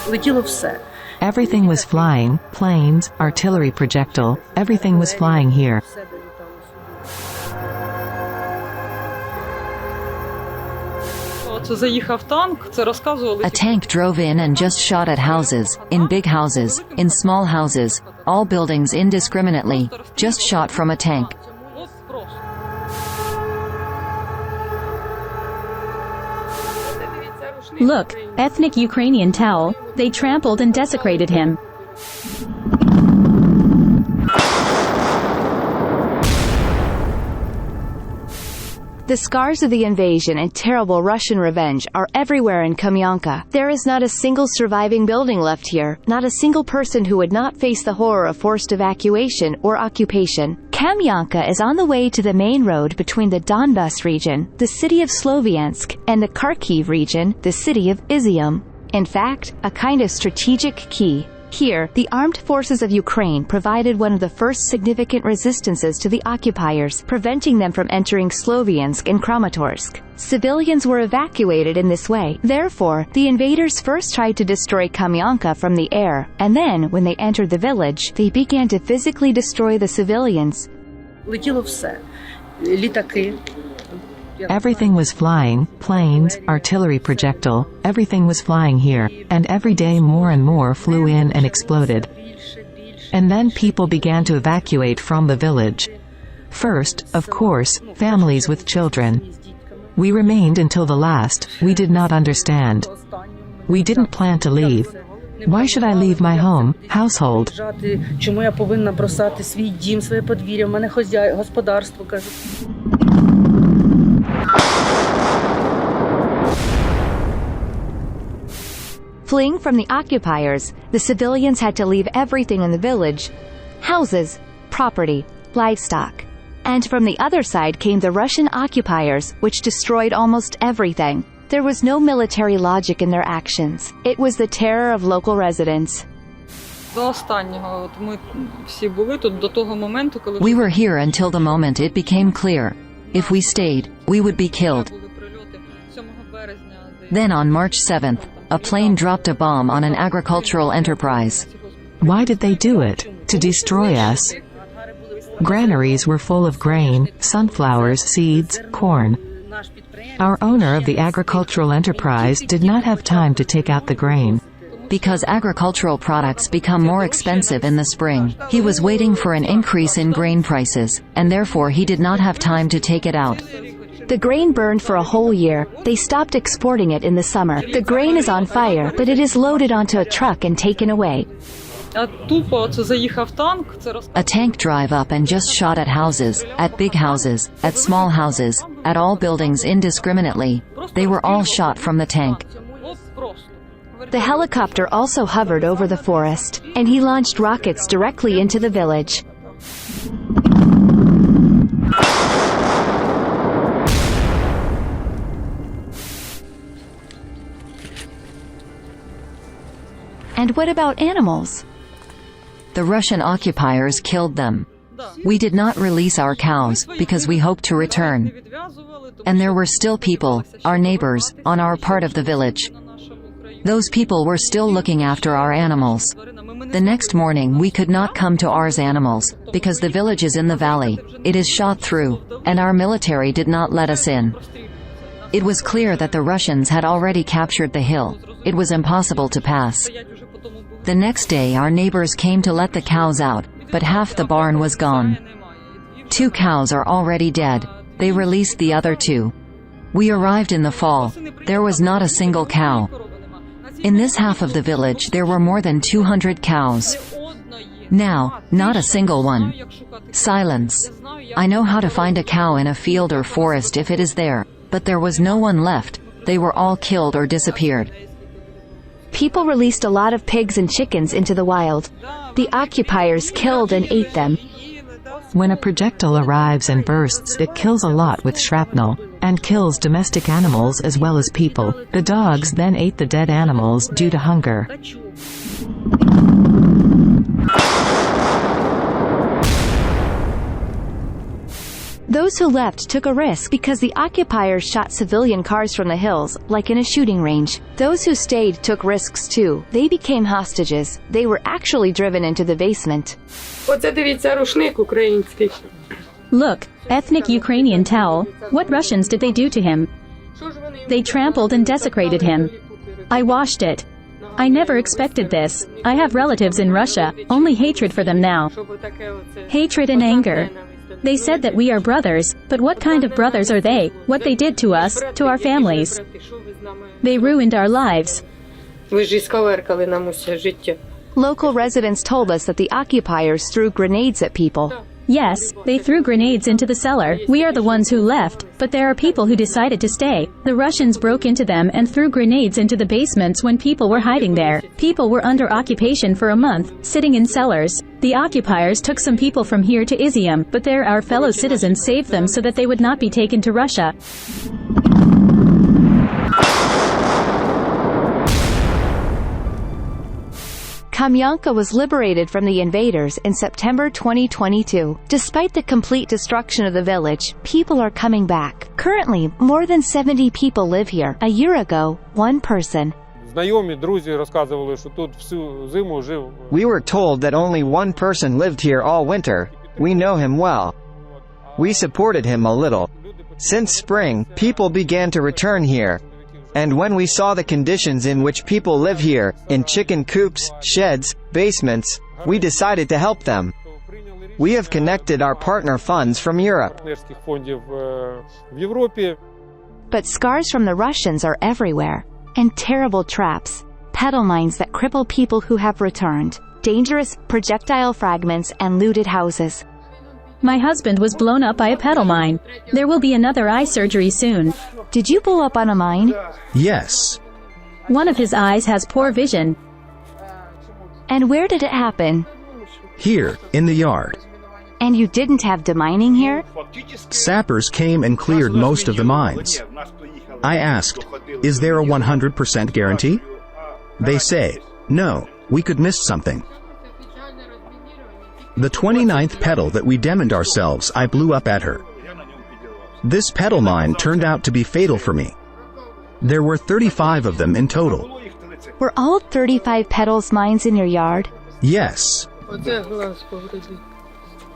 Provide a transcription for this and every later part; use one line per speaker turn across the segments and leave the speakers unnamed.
Летіло все.
Everything was flying, planes, artillery projectile, everything was flying here.
Все долітало сюди.
Це заїхав танк, це розказували.
A tank drove in and just shot at houses, in big houses, in small houses, all buildings indiscriminately, just shot from a tank.
От просто.
Look, ethnic Ukrainian towel, they trampled and desecrated him.
The scars of the invasion and terrible Russian revenge are everywhere in Kamianka. There is not a single surviving building left here, not a single person who would not face the horror of forced evacuation or occupation. Kamianka is on the way to the main road between the Donbas region, the city of Sloviansk, and the Kharkiv region, the city of Izyum. In fact, a kind of strategic key. Here, the armed forces of Ukraine provided one of the first significant resistances to the occupiers, preventing them from entering Sloviansk and Kramatorsk. Civilians were evacuated in this way. Therefore, the invaders first tried to destroy Kamianka from the air, and then, when they entered the village, they began to physically destroy the civilians.
Летіло все. Літаки.
Everything was flying, planes, artillery projectile, everything was flying here, and every day more and more flew in and exploded. And then people began to evacuate from the village. First, of course, families with children. We remained until the last. We did not understand. We didn't plan to leave. Why should I leave my home, household?
Чому я повинна бросати свій дім, своє подвір'я, в мене господарство, кажуть.
Fleeing from the occupiers, the civilians had to leave everything in the village: houses, property, livestock. And from the other side came the Russian occupiers, which destroyed almost everything. There was no military logic in their actions. It was the terror of local residents.
До останнього, от ми всі були тут до того моменту, коли
We were here until the moment it became clear. If we stayed, we would be killed.
були прильоти 7 березня.
Then on March 7th, a plane dropped a bomb on an agricultural enterprise.
Why did they do it? To destroy us. Granaries were full of grain, sunflowers, seeds, corn. Our owner of the agricultural enterprise did not have time to take out the grain.
Because agricultural products become more expensive in the spring, he was waiting for an increase in grain prices, and therefore he did not have time to take it out.
The grain burned for a whole year. They stopped exporting it in the summer. The grain is on fire, but it is loaded onto a truck and taken away.
А тупо це заїхав танк, це
A tank drive up and just shot at houses, at big houses, at small houses, at all buildings indiscriminately. They were all shot from the tank.
От просто.
The helicopter also hovered over the forest, and he launched rockets directly into the village. And what about animals?
The Russian occupiers killed them. We did not release our cows, because we hoped to return. And there were still people, our neighbors, on our part of the village. Those people were still looking after our animals. The next morning we could not come to ours animals, because the village is in the valley, it is shot through, and our military did not let us in. It was clear that the Russians had already captured the hill. It was impossible to pass. The next day our neighbors came to let the cows out, but half the barn was gone. 2 cows are already dead. They released the other 2. We arrived in the fall. There was not a single cow. In this half of the village there were more than 200 cows. Now, not a single one. Silence. I know how to find a cow in a field or forest if it is there, but there was no one left. They were all killed or disappeared.
People released a lot of pigs and chickens into the wild. The occupiers killed and ate them.
When a projectile arrives and bursts, it kills a lot with shrapnel, and kills domestic animals as well as people. The dogs then ate the dead animals due to hunger.
Those who left took a risk because the occupiers shot civilian cars from the hills, like in a shooting range. Those who stayed took risks too. They became hostages. They were actually driven into the basement.
Оце дивіться рушник український.
Look, ethnic Ukrainian towel. What Russians did they do to him? They trampled and desecrated him. I washed it. I never expected this. I have relatives in Russia, only hatred for them now. Hatred and anger. They said that we are brothers, but what kind of brothers are they? What they did to us, to our families. They ruined our lives.
Ви ж іскаверкали нам усе життя.
Local residents told us that the occupiers threw grenades at people.
Yes, they threw grenades into the cellar. We are the ones who left, but there are people who decided to stay. The Russians broke into them and threw grenades into the basements when people were hiding there. People were under occupation for a month, sitting in cellars. The occupiers took some people from here to Izyum, but there our fellow citizens saved them so that they would not be taken to Russia.
Kamianka was liberated from the invaders in September 2022. Despite the complete destruction of the village, people are coming back. Currently, more than 70 people live here. A year ago, one person.
Знайомі, друзі розказували, що тут всю зиму жив.
We were told that only one person lived here all winter. We know him well. We supported him a little. Since spring, people began to return here. And when we saw the conditions in which people live here, in chicken coops, sheds, basements, we decided to help them. We have connected our partner funds from Europe.
Партнерських фондів в Європі.
But scars from the Russians are everywhere. And terrible traps. Pedal mines that cripple people who have returned. Dangerous projectile fragments and looted houses.
My husband was blown up by a pedal mine. There will be another eye surgery soon.
Did you blow up on a mine?
Yes.
One of his eyes has poor vision.
And where did it happen?
Here, in the yard.
And you didn't have demining here?
Sappers came and cleared most of the mines. I asked, is there a 100% guarantee? They say, no, we could miss something. The 29th pedal that we demoned ourselves, I blew up at her. This pedal mine turned out to be fatal for me. There were 35 of them in total.
Were all 35 pedals mines in your yard?
Yes.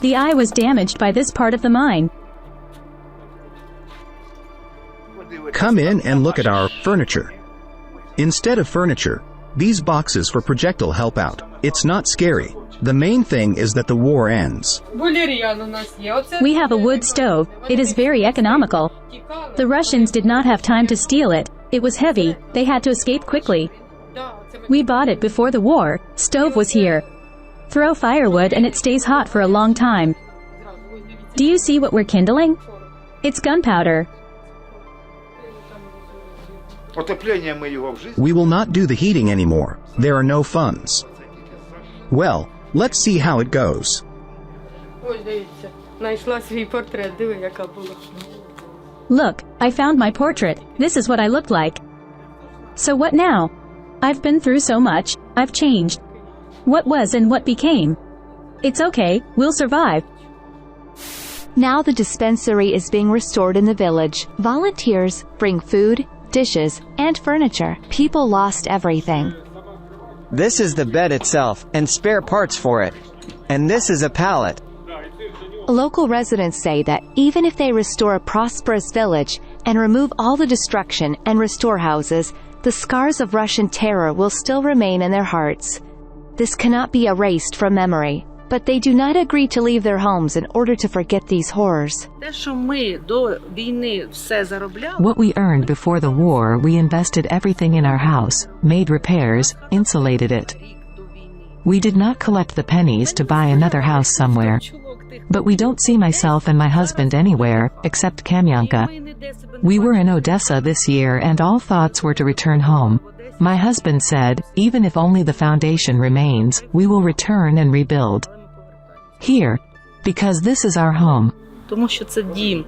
The eye was damaged by this part of the mine.
Come in and look at our furniture. Instead of furniture, these boxes for projectile help out. It's not scary. The main thing is that the war ends.
We have a wood stove. It is very economical. The Russians did not have time to steal it. It was heavy. They had to escape quickly. We bought it before the war. Stove was here. Throw firewood and it stays hot for a long time. Do you see what we're kindling? It's gunpowder.
We will not do the heating anymore. There are no funds. Well, let's see how it goes.
Look, I found my portrait. This is what I looked like. So what now? I've been through so much. I've changed. What was and what became. It's okay, we'll survive.
Now the dispensary is being restored in the village. Volunteers bring food, dishes, and furniture. People lost everything.
This is the bed itself, and spare parts for it. And this is a pallet.
Local residents say that even if they restore a prosperous village and remove all the destruction and restore houses, the scars of Russian terror will still remain in their hearts. This cannot be erased from memory. But they do not agree to leave their homes in order to forget these horrors.
What we earned before the war, we invested everything in our house, made repairs, insulated it. We did not collect the pennies to buy another house somewhere. But we don't see myself and my husband anywhere, except Kamianka. We were in Odessa this year and all thoughts were to return home. My husband said, even if only the foundation remains, we will return and rebuild. Here. Because this is our home.
Тому що це дім.